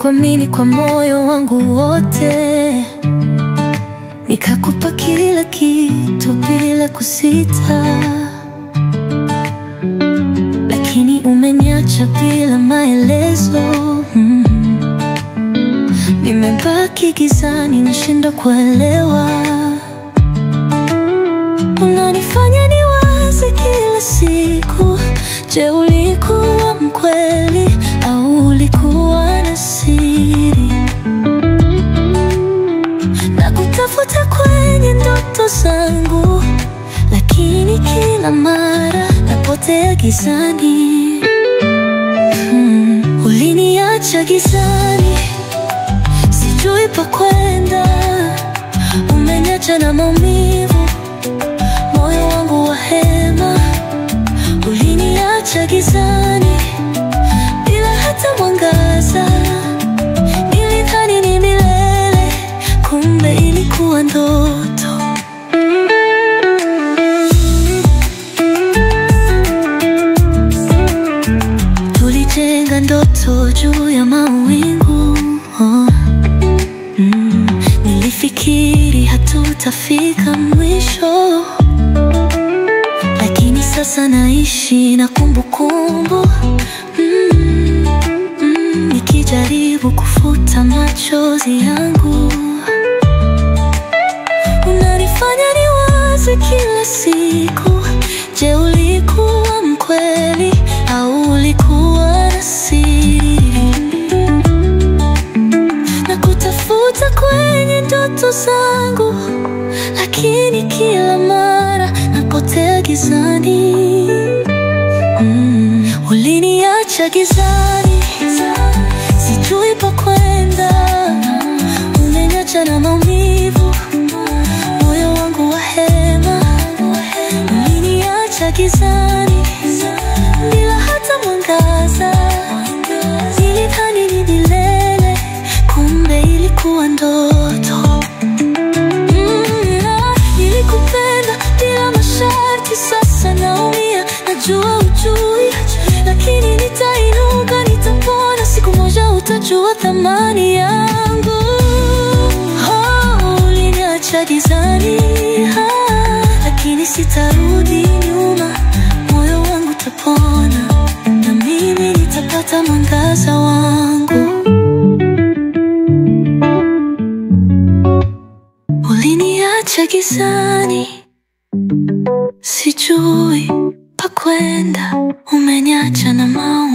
Nilikuamini kwa moyo wangu wote, nikakupa kila kitu bila kusita, lakini umeniacha bila maelezo. Nimebaki gizani, nashindwa kuelewa. Unanifanya niwaze kila siku, je, ulikuwa mkweli au ulikuwa na siri? Nakutafuta kwenye ndoto zangu, lakini kila mara napotea gizani. Uliniacha gizani, sijui pa kwenda. Umeniacha na maumivu, moyo wangu wa hema. Uliniacha gizani bila hata mwangaza. Nilidhani ni milele, kumbe ilikuwa ndoto. Tulijenga ndoto juu ya mawingu. Nilifikiri hatutafika mwisho, lakini sasa naishi na kumbukumbu. Nikijaribu kufuta machozi yangu. Unanifanya niwaze kila siku, je, ulikuwa mkweli au ulikuwa na siri? Nakutafuta kwenye ndoto zangu, lakini kila mara napotea gizani. Uliniacha gizani, sijui pa kwenda. Umeniacha na maumivu, moyo wangu wa hema. Uliniacha gizani bila hata mwangaza. Nilidhani ni milele, kumbe ilikuwa ndoto. Nilikupenda bila masharti, sasa naumia. Najua ujui, lakini nitainuka, nitapona. Siku moja utajua thamani yangu. Uliniacha gizani, lakini sitarudi nyuma. Moyo wangu utapona, na mimi nitapata mwangaza wangu. Uliniacha gizani, sijui pa kwenda. Umeniacha na maumivu.